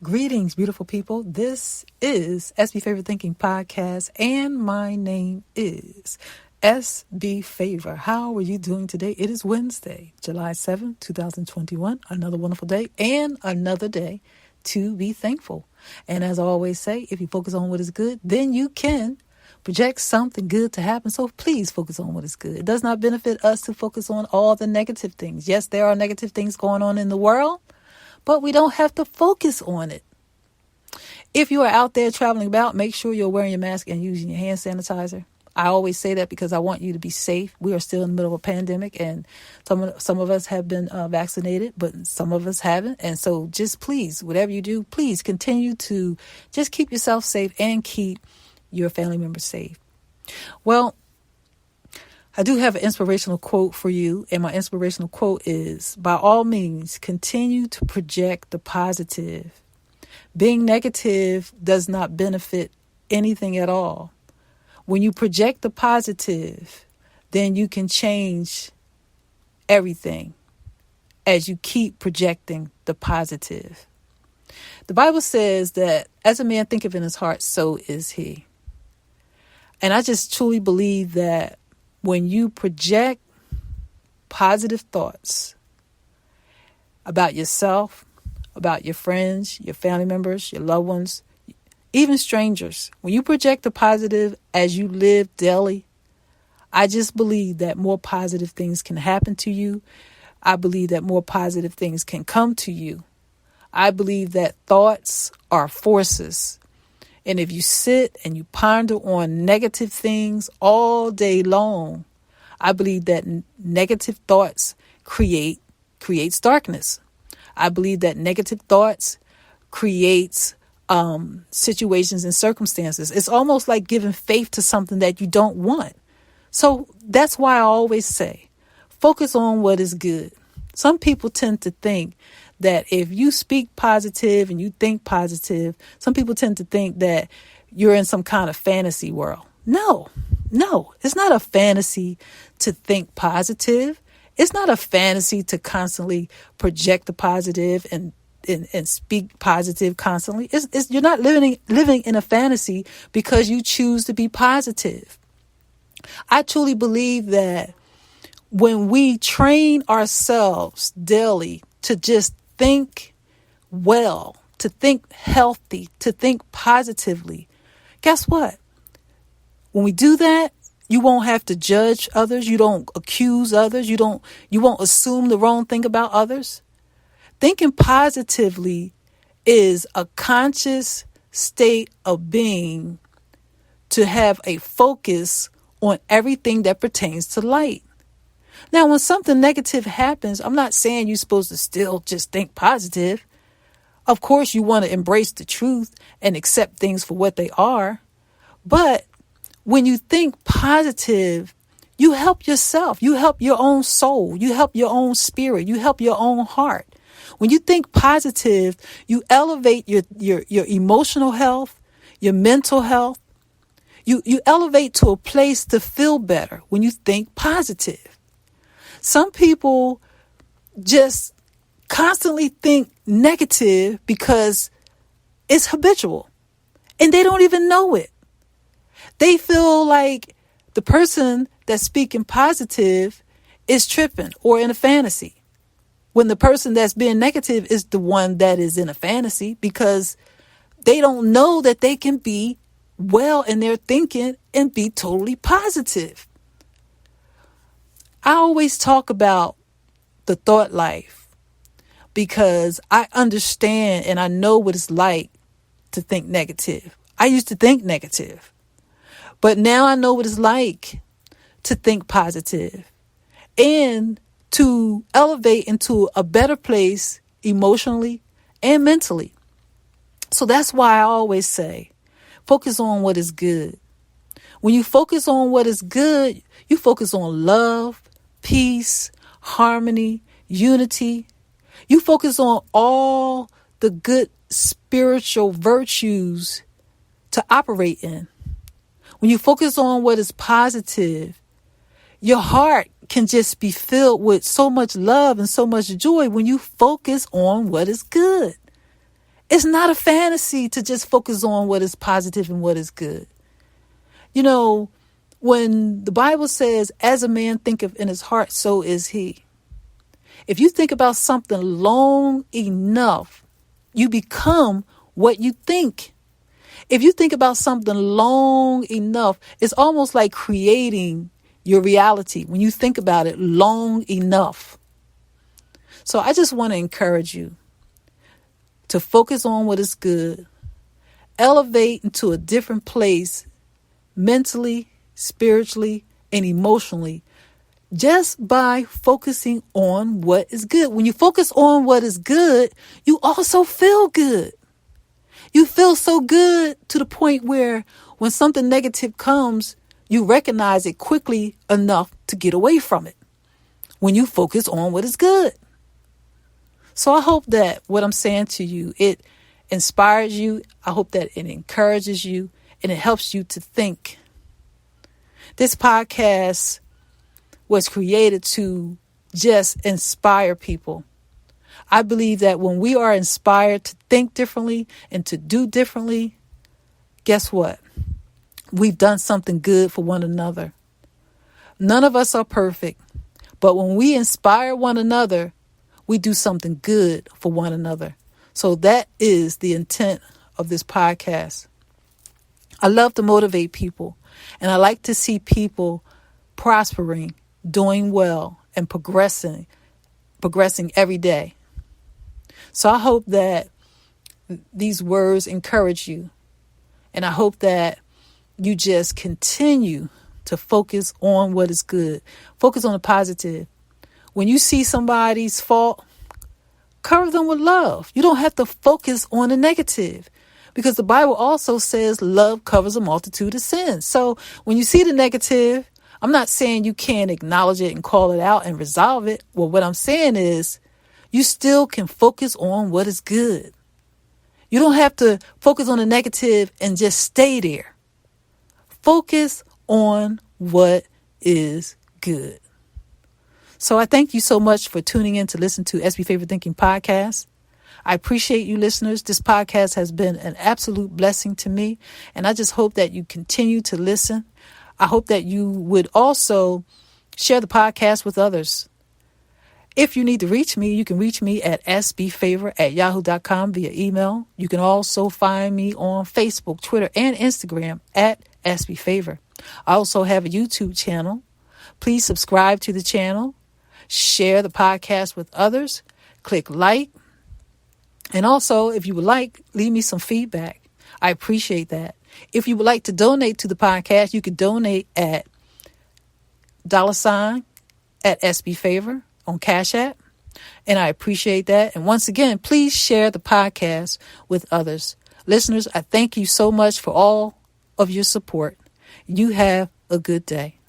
Greetings, beautiful people. This is SB Favor Thinking Podcast, and my name is SB Favor. How are you doing today? It is Wednesday, July 7th, 2021. Another wonderful day and another day to be thankful. And as I always say, if you focus on what is good, then you can project something good to happen. So please focus on what is good. It does not benefit us to focus on all the negative things. Yes, there are negative things going on in the world, but we don't have to focus on it. If you are out there traveling about, make sure you're wearing your mask and using your hand sanitizer. I always say that because I want you to be safe. We are still in the middle of a pandemic, and some of us have been vaccinated, but some of us haven't. And so just please, whatever you do, please continue to just keep yourself safe and keep your family members safe. Well, I do have an inspirational quote for you, and my inspirational quote is, by all means, continue to project the positive. Being negative does not benefit anything at all. When you project the positive, then you can change everything as you keep projecting the positive. The Bible says that as a man thinketh in his heart, so is he. And I just truly believe that when you project positive thoughts about yourself, about your friends, your family members, your loved ones, even strangers, when you project the positive as you live daily, I just believe that more positive things can happen to you. I believe that more positive things can come to you. I believe that thoughts are forces. And if you sit and you ponder on negative things all day long, I believe that negative thoughts creates darkness. I believe that negative thoughts creates situations and circumstances. It's almost like giving faith to something that you don't want. So that's why I always say, focus on what is good. Some people tend to think that if you speak positive and you think positive, some people tend to think that you're in some kind of fantasy world. No, it's not a fantasy to think positive. It's not a fantasy to constantly project the positive and speak positive constantly. You're not living in a fantasy because you choose to be positive. I truly believe that when we train ourselves daily to just think well, to think healthy, to think positively, guess what? When we do that, you won't have to judge others. You don't accuse others. You won't assume the wrong thing about others. Thinking positively is a conscious state of being to have a focus on everything that pertains to light. Now, when something negative happens, I'm not saying you're supposed to still just think positive. Of course, you want to embrace the truth and accept things for what they are. But when you think positive, you help yourself. You help your own soul. You help your own spirit. You help your own heart. When you think positive, you elevate your emotional health, your mental health. You elevate to a place to feel better when you think positive. Some people just constantly think negative because it's habitual and they don't even know it. They feel like the person that's speaking positive is tripping or in a fantasy, when the person that's being negative is the one that is in a fantasy, because they don't know that they can be well in their thinking and be totally positive. I always talk about the thought life because I understand and I know what it's like to think negative. I used to think negative, but now I know what it's like to think positive and to elevate into a better place emotionally and mentally. So that's why I always say, focus on what is good. When you focus on what is good, you focus on love, peace, harmony, unity. You focus on all the good spiritual virtues to operate in. When you focus on what is positive, your heart can just be filled with so much love and so much joy when you focus on what is good. It's not a fantasy to just focus on what is positive and what is good. You know, when the Bible says, as a man thinketh in his heart, so is he. If you think about something long enough, you become what you think. If you think about something long enough, it's almost like creating your reality when you think about it long enough. So I just want to encourage you to focus on what is good, elevate into a different place mentally, spiritually, and emotionally, just by focusing on what is good. When you focus on what is good, you also feel good. You feel so good to the point where when something negative comes, you recognize it quickly enough to get away from it when you focus on what is good. So I hope that what I'm saying to you, it inspires you. I hope that it encourages you and it helps you to think. This podcast was created to just inspire people. I believe that when we are inspired to think differently and to do differently, guess what? We've done something good for one another. None of us are perfect, but when we inspire one another, we do something good for one another. So that is the intent of this podcast. I love to motivate people, and I like to see people prospering, doing well, and progressing every day. So I hope that these words encourage you. And I hope that you just continue to focus on what is good. Focus on the positive. When you see somebody's fault, cover them with love. You don't have to focus on the negative, because the Bible also says love covers a multitude of sins. So when you see the negative, I'm not saying you can't acknowledge it and call it out and resolve it. Well, what I'm saying is you still can focus on what is good. You don't have to focus on the negative and just stay there. Focus on what is good. So I thank you so much for tuning in to listen to SB Favorite Thinking Podcast. I appreciate you listeners. This podcast has been an absolute blessing to me. And I just hope that you continue to listen. I hope that you would also share the podcast with others. If you need to reach me, you can reach me at sbfavor@yahoo.com via email. You can also find me on Facebook, Twitter, and Instagram at sbfavor. I also have a YouTube channel. Please subscribe to the channel. Share the podcast with others. Click like. And also, if you would like, leave me some feedback. I appreciate that. If you would like to donate to the podcast, you can donate at $ at sbfavor on Cash App. And I appreciate that. And once again, please share the podcast with others. Listeners, I thank you so much for all of your support. You have a good day.